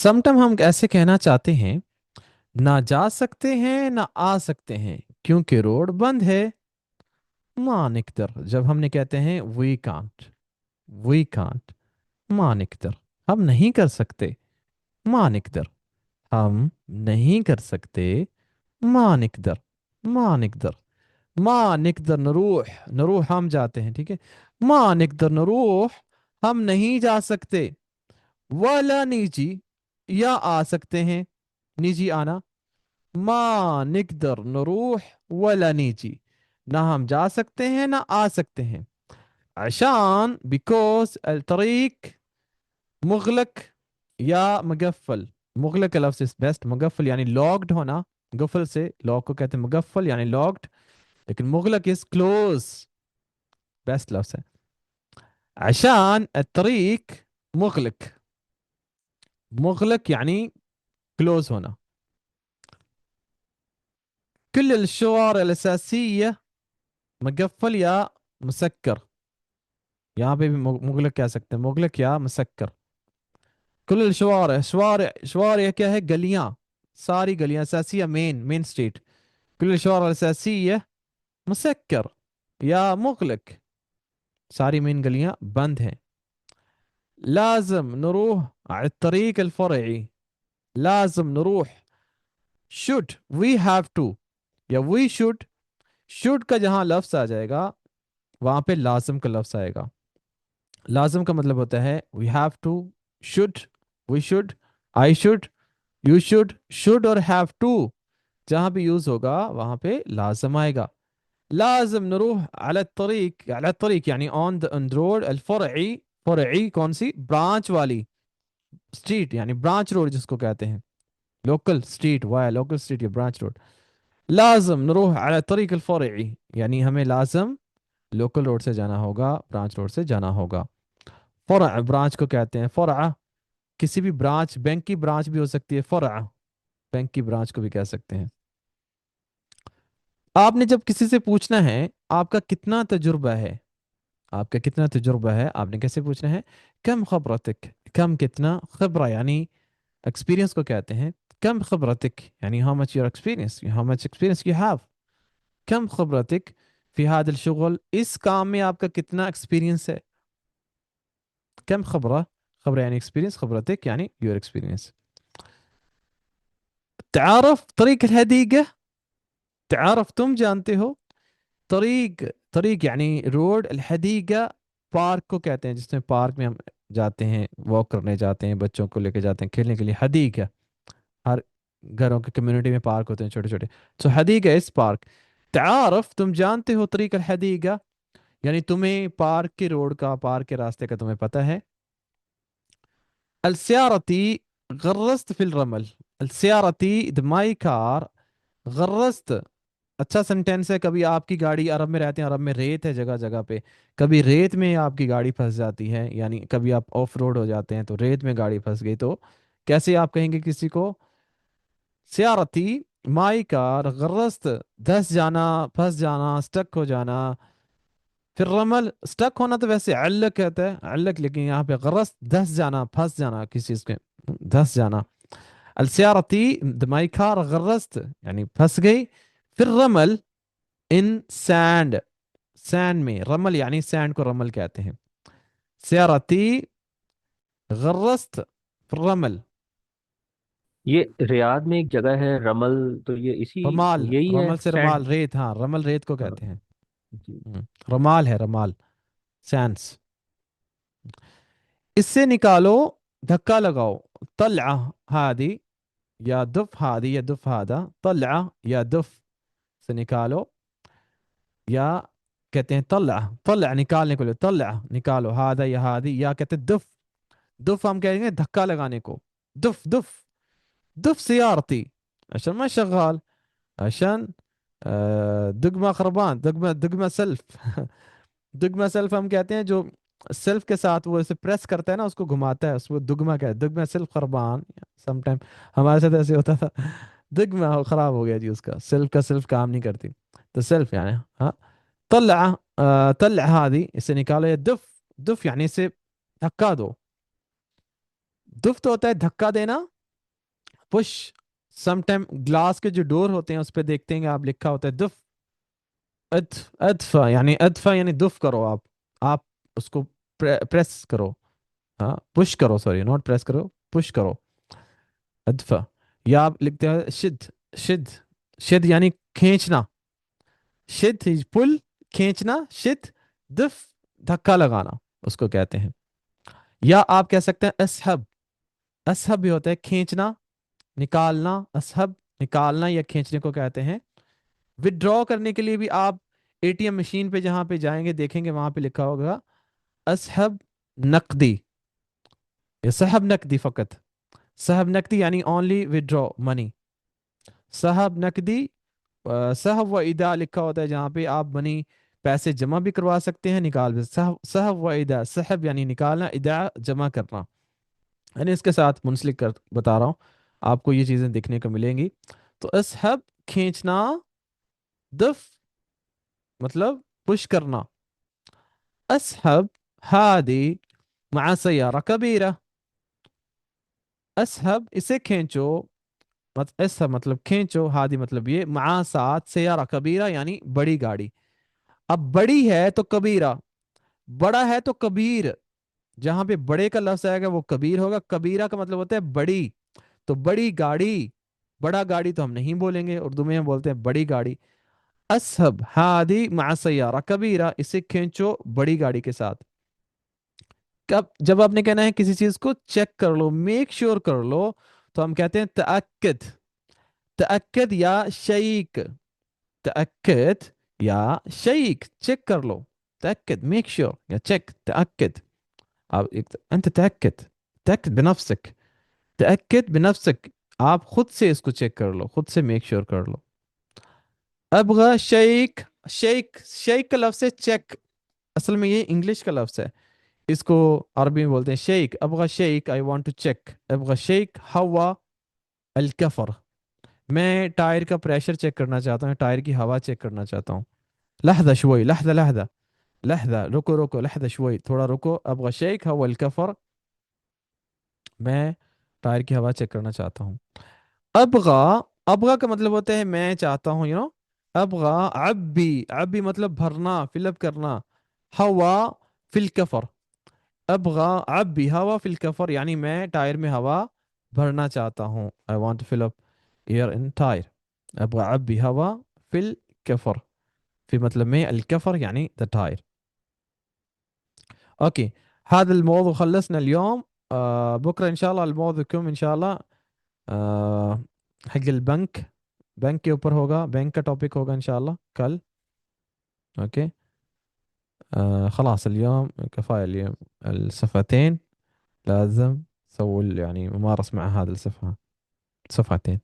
Some time हम ऐसे कहना चाहते हैं, ना जा सकते हैं ना आ सकते हैं क्योंकि रोड बंद है। ما نقدر जब हमने कहते हैं वी कांट ما نقدر हम नहीं कर सकते। ما نقدر हम नहीं कर सकते। ما نقدر ما نقدر ما نقدر نروح हम जाते हैं, ठीक है. ما نقدر نروح हम नहीं जा सकते. वाला निजी या आ सकते हैं, निजी आना. ما نقدر نروح ولا نيجي, ना हम जा सकते हैं ना आ सकते हैं. عشان because الطريق مغلق या مقفل. مغلق का लफ्ज़ is best. مقفل यानी locked होना. गफल से लॉक को कहते हैं मुगफ्फल यानी locked. लेकिन मुगलक is close. बेस्ट लफ्ज़ है. عشان الطريق مغلق. مغلق يعني close होना. كل الشوارع الأساسية مقفل या مسكر. यहाँ पे भी मुगलक कह सकते हैं, मुगलक या مسكر. كل الشوارع شوارع क्या है, गलियां. सारी गलियां أساسية मेन स्ट्रीट. كل الشوارع الأساسية مسكر या مغلق. सारी मेन गलियां बंद हैं. لازم نروح على الطريق الفرعي. لازم نروح. should we have to या we should का जहां लफ्ज आ जाएगा वहां पे लाजम का लफ्ज आएगा. लाजम का मतलब होता है we have to, should, we should, I should, you should और have to जहां भी यूज होगा वहां पे लाजम आएगा. لازم نروح على الطريق يعني on the road الفرعي. فرعي कौन सी, ब्रांच वाली. स्ट्रीट यानी ब्रांच रोड जिसको कहते हैं. Local street via local street या ब्रांच रोड. लाजम नरूह अला तरीक الفرعي यानी हमें लाजम लोकल रोड से जाना होगा, ब्रांच रोड से जाना होगा. फरع ब्रांच को कहते हैं. फरع किसी भी ब्रांच, बैंक की ब्रांच भी हो सकती है. फरع बैंक की ब्रांच को भी कह सकते हैं. आपने जब किसी से पूछना है आपका कितना तजुर्बा है, आपका कितना तजुर्बा है, आपने कैसे पूछना है, कम खबरतक. कम कितना, खबरा यानी एक्सपीरियंस को कहते हैं. कम खबरतक यानी how much your experience, how much experience you have. कम खबरतक फी हादिल शुगल, इस काम में आपका कितना एक्सपीरियंस है. कम खबरा, खबरा यानी एक्सपीरियंस, खबरतक यानी योर एक्सपीरियंस. تعرف طريق الحديقة. تعرف तुम जानते हो. طريق يعني रोड. الحديقة पार्क को कहते हैं, जिसमें पार्क में हम जाते हैं, वॉक करने जाते हैं, बच्चों को लेके जाते हैं खेलने के लिए. حديقة हर घरों के कम्युनिटी में पार्क होते हैं छोटे छोटे. तो حديقة इस पार्क. تعرف तुम जानते हो طريق الحديقة यानी तुम्हें पार्क के रोड का, पार्क के रास्ते का तुम्हें पता है. السيارتي غرست في الرمل. السيارتي the my car غرست. अच्छा सेंटेंस है. कभी आपकी गाड़ी, अरब में रहते हैं, अरब में रेत है जगह जगह पे, कभी रेत में आपकी गाड़ी फंस जाती है, यानी कभी आप ऑफ रोड हो जाते हैं तो रेत में गाड़ी फंस गई, तो कैसे आप कहेंगे किसी को. सियारती माई कार गरस्त, धस जाना, फंस जाना, स्टक हो जाना. फिर रमल, स्टक होना तो वैसे अल्लक कहता है, अल्लक, लेकिन यहाँ पे गरस्त धस जाना, फंस जाना किसी चीज के, धस जाना. السيارتي माई कार गरस्त यानी फंस गई. फिर रमल इन सैंड. सैंड में रमल यानी सैंड को रमल कहते हैं. سيارتي غرست في الرمل. ये रियाद में एक जगह है रमल, तो ये इसी रमाल. यही है रमल से सैंड। रमाल रेत, हाँ रमल रेत को हाँ कहते हैं. जी। रमाल है रमाल. सैंड्स. इससे निकालो, धक्का लगाओ. तलआ हादी या दुफ हादी या दुफ हादा. तलआ या दुफ से निकालो, या कहते हैं तलआ. तलआ निकालने को, तलआ निकालो. हादा या हादी, या कहते हैं दुफ. दुफ हम कहेंगे धक्का लगाने को. दुफ दुफ دف سيارتي عشان ما شغال. عشان دقمة خربان, دقمة سلف. دقمة سلف हम कहते हैं जो सेल्फ के साथ वो ऐसे प्रेस करता है ना, उसको घुमाता है, उसको दुगमा कहते हैं. दुगमा सेल्फ खरबान. समटाइम हमारे साथ ऐसे होता था. दुगमा खराब हो गया जी, उसका सेल्फ का सेल्फ काम नहीं करती. तो सेल्फ यानी हाँ. طلع طلع هذه, इसे निकालो. या दुफ. दुफ यानी इसे धक्का दो. दुफ तो होता है धक्का देना, पुश, सम टाइम ग्लास के जो डोर होते हैं उस पे देखते हैं कि आप लिखा होता है दुफ, अदफा यानी दुफ करो आप उसको प्रेस करो, हाँ पुश करो, सॉरी नॉट प्रेस करो, पुश करो, अदफा। या आप लिखते हैं शिद, शिद, शिद यानी खींचना, शिद पुल, खींचना, शिद, दुफ धक्का लगाना उसको कहते हैं। या आप कह सकते हैं असहब, असहब भी होता है खींचना, निकालना, असहब निकालना या खींचने को कहते हैं। विड्रॉ करने के लिए भी आप एटीएम मशीन पे जहां पे जाएंगे देखेंगे वहां पे लिखा होगा असहब नकदी या सहब नकदी फकत, सहब नकदी यानी ओनली विड्रॉ मनी, सहब नकदी। सहब व इदा लिखा होता है जहां पे आप मनी पैसे जमा भी करवा सकते हैं, निकाल भी, सहब सहब व इदा, सहब यानी निकालना, इदा जमा करना, यानी इसके साथ मुंसलिक कर बता रहा हूँ, आपको ये चीजें देखने को मिलेंगी। तो असहब खींचना, दफ मतलब पुश करना, असहब हादी मआ सैयारा कबीरा, असहब इसे खींचो, असहब मतलब खींचो, हादी मतलब ये, मआ साथ, सैयारा कबीरा यानी बड़ी गाड़ी। अब बड़ी है तो कबीरा, बड़ा है तो कबीर, जहां पे बड़े का लफ्ज आएगा वो कबीर होगा, कबीरा का मतलब होता है बड़ी, तो बड़ी गाड़ी, बड़ा गाड़ी तो हम नहीं बोलेंगे, उर्दू में हम बोलते हैं बड़ी गाड़ी। असहब हादी मआ सैयारा कबीरा, इसे खींचो बड़ी गाड़ी के साथ। कब जब आपने कहना है किसी चीज को चेक कर लो, मेक श्योर कर लो, तो हम कहते हैं तअक्कद, तअक्कद या शईक, तअक्कद या शईक, चेक कर लो, तअक्कद मेक श्योर या चेक तअक्कد। आप انت تأكد، تأكد بنفسك، تأكد بنفسك، आप खुद से इसको चेक कर लो, खुद से मेक श्योर कर लो। ابغى शेक, शेक, शेक का लफ्ज है चेक, असल में ये इंग्लिश का लफ्ज है, इसको अरबी में बोलते हैं शेक, अबगा शेक, आई वांट टू चेक, अबगा शेक हवा अलकफर, मैं टायर का प्रेशर चेक करना चाहता हूँ, टायर की हवा चेक करना चाहता हूँ। लहदा शवई, लहदा लहदा, लहदा रुको रुको, लहदा शवई थोड़ा रुको, अबगा शेक हवा अलकफर, मैं टायर की हवा चेक करना चाहता हूँ। अबगा, अबगा का मतलब होता है मैं चाहता हूँ, अबगा अब्बी, अब्बी मतलब भरना, फिलअप करना, हवा फिल कफर, अबगा अब्बी हवा फिल कफर यानी मैं टायर में हवा भरना चाहता हूँ, I want to fill up air in tyre, अबगा अब्बी हवा फिल कफर, في मतलब में الكفر يعني ذا تاير. اوكي، هذا الموضوع خلصنا اليوم. بكره ان شاء الله الموضوع يكون ان شاء الله حق البنك، بنك के ऊपर होगा, बैंक का टॉपिक होगा इंशाल्लाह कल. اوكي خلاص اليوم كفايه اليوم الصفحتين، لازم سووا يعني ممارس مع هذه الصفحة، صفحتين.